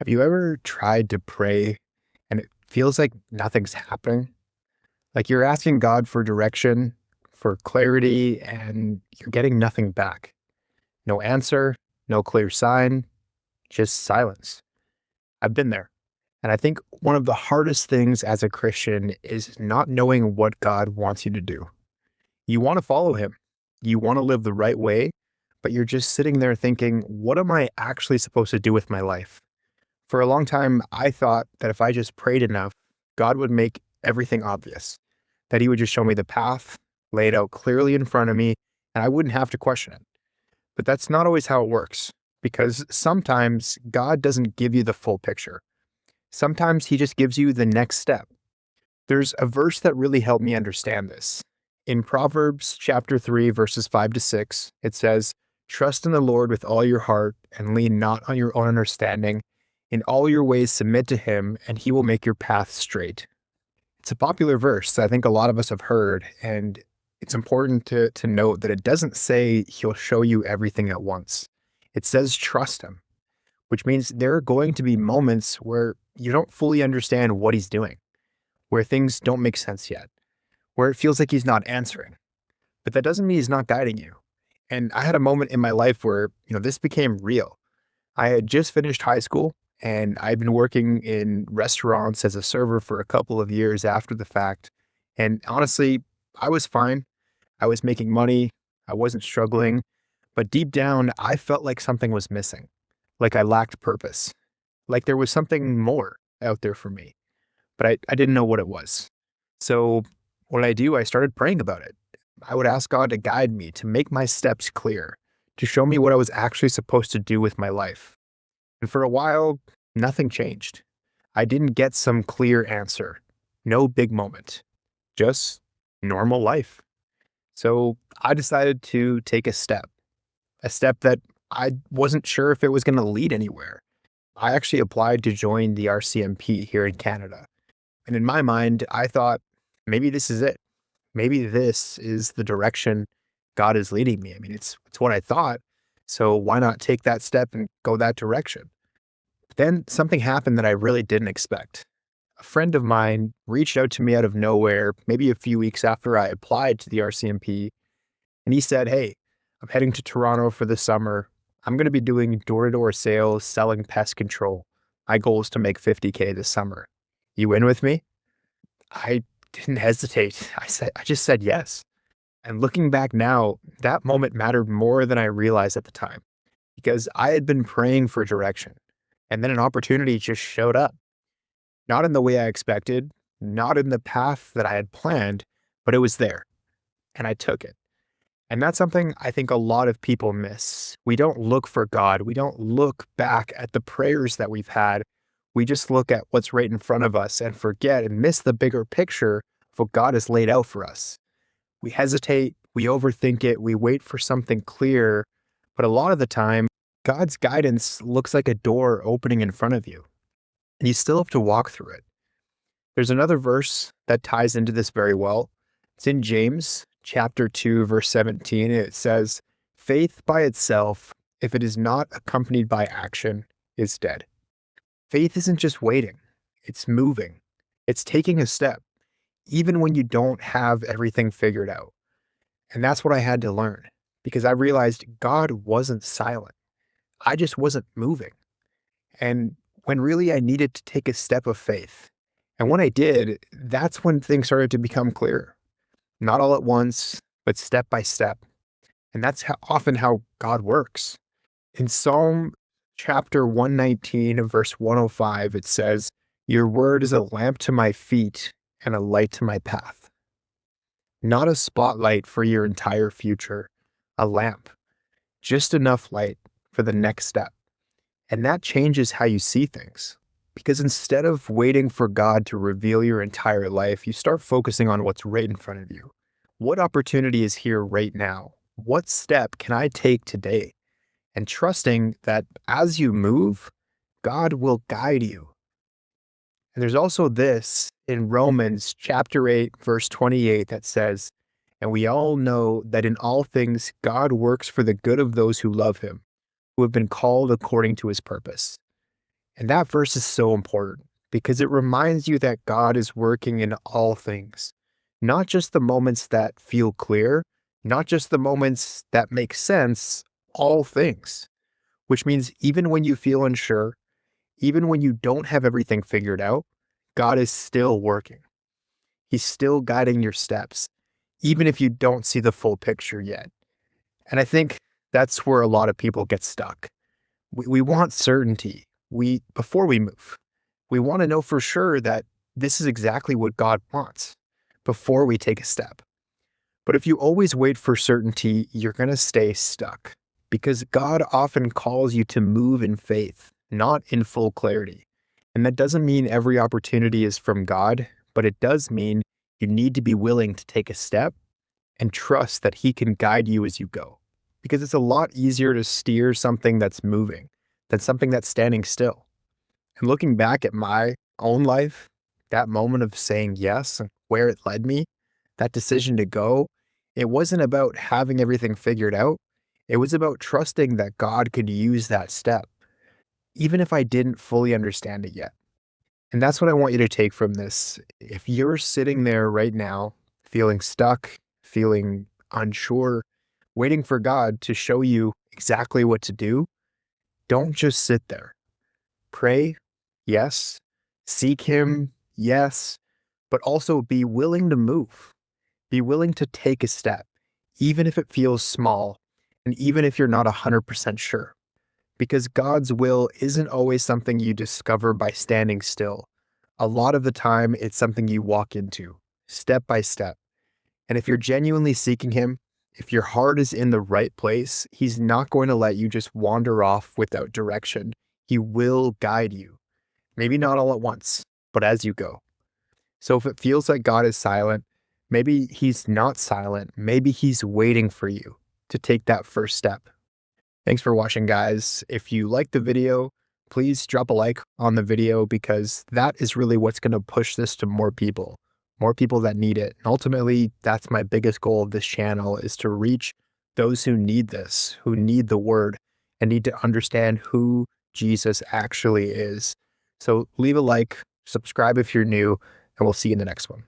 Have you ever tried to pray and it feels like nothing's happening? Like you're asking God for direction, for clarity, and you're getting nothing back. No answer, no clear sign, just silence. I've been there. And I think one of the hardest things as a Christian is not knowing what God wants you to do. You want to follow him, you want to live the right way, but you're just sitting there thinking, what am I actually supposed to do with my life? For a long time, I thought that if I just prayed enough, God would make everything obvious, that he would just show me the path, lay it out clearly in front of me, and I wouldn't have to question it. But that's not always how it works, because sometimes God doesn't give you the full picture. Sometimes he just gives you the next step. There's a verse that really helped me understand this. In Proverbs chapter 3, verses 5 to 6, it says, "Trust in the Lord with all your heart and lean not on your own understanding. In all your ways submit to him, and he will make your path straight." It's a popular verse that I think a lot of us have heard, and it's important to note that it doesn't say he'll show you everything at once. It says trust him, which means there are going to be moments where you don't fully understand what he's doing, where things don't make sense yet, where it feels like he's not answering. But that doesn't mean he's not guiding you. And I had a moment in my life where, this became real. I had just finished high school and I'd been working in restaurants as a server for a couple of years after the fact. And honestly, I was fine. I was making money. I wasn't struggling. But deep down, I felt like something was missing, like I lacked purpose, like there was something more out there for me. But I didn't know what it was. So what I started praying about it. I would ask God to guide me, to make my steps clear, to show me what I was actually supposed to do with my life. And for a while, nothing changed. I didn't get some clear answer. No big moment. Just normal life. So I decided to take a step that I wasn't sure if it was going to lead anywhere. I actually applied to join the RCMP here in Canada. And in my mind, I thought, maybe this is it. Maybe this is the direction God is leading me. I mean, it's what I thought. So why not take that step and go that direction? But then something happened that I really didn't expect. A friend of mine reached out to me out of nowhere, maybe a few weeks after I applied to the RCMP, and he said, "Hey, I'm heading to Toronto for the summer. I'm going to be doing door-to-door sales, selling pest control. My goal is to make 50K this summer. You in with me?" I didn't hesitate. I just said yes. And looking back now, that moment mattered more than I realized at the time because I had been praying for direction. And then an opportunity just showed up, not in the way I expected, not in the path that I had planned, but it was there and I took it. And that's something I think a lot of people miss. We don't look for God. We don't look back at the prayers that we've had. We just look at what's right in front of us and forget and miss the bigger picture of what God has laid out for us. We hesitate, we overthink it, we wait for something clear, but a lot of the time, God's guidance looks like a door opening in front of you, and you still have to walk through it. There's another verse that ties into this very well. It's in James chapter 2, verse 17. It says, "Faith by itself, if it is not accompanied by action, is dead." Faith isn't just waiting, it's moving. It's taking a step, even when you don't have everything figured out. And that's what I had to learn because I realized God wasn't silent. I just wasn't moving. And when really I needed to take a step of faith. And when I did, that's when things started to become clearer. Not all at once, but step by step. And that's often how God works. In Psalm chapter 119, verse 105, it says, "Your word is a lamp to my feet and a light to my path." Not a spotlight for your entire future, a lamp, just enough light for the next step. And that changes how you see things. Because instead of waiting for God to reveal your entire life, you start focusing on what's right in front of you. What opportunity is here right now? What step can I take today? And trusting that as you move, God will guide you. And there's also this in Romans chapter 8, verse 28 that says, "And we all know that in all things God works for the good of those who love him, who have been called according to his purpose." And that verse is so important because it reminds you that God is working in all things, not just the moments that feel clear, not just the moments that make sense, all things, which means even when you feel unsure, even when you don't have everything figured out, God is still working. He's still guiding your steps, even if you don't see the full picture yet. And I think that's where a lot of people get stuck. We want certainty. Before we move, we want to know for sure that this is exactly what God wants before we take a step. But if you always wait for certainty, you're going to stay stuck because God often calls you to move in faith, not in full clarity. And that doesn't mean every opportunity is from God, but it does mean you need to be willing to take a step and trust that He can guide you as you go. Because it's a lot easier to steer something that's moving than something that's standing still. And looking back at my own life, that moment of saying yes and where it led me, that decision to go, it wasn't about having everything figured out. It was about trusting that God could use that step, even if I didn't fully understand it yet. And that's what I want you to take from this. If you're sitting there right now, feeling stuck, feeling unsure, waiting for God to show you exactly what to do, don't just sit there. Pray, yes. Seek Him, yes. But also be willing to move. Be willing to take a step, even if it feels small, and even if you're not 100% sure. Because God's will isn't always something you discover by standing still. A lot of the time, it's something you walk into, step by step. And if you're genuinely seeking Him, if your heart is in the right place, He's not going to let you just wander off without direction. He will guide you. Maybe not all at once, but as you go. So if it feels like God is silent, maybe He's not silent. Maybe He's waiting for you to take that first step. Thanks for watching, guys. If you liked the video, please drop a like on the video because that is really what's going to push this to more people that need it. And ultimately, that's my biggest goal of this channel is to reach those who need this, who need the word and need to understand who Jesus actually is. So leave a like, subscribe if you're new, and we'll see you in the next one.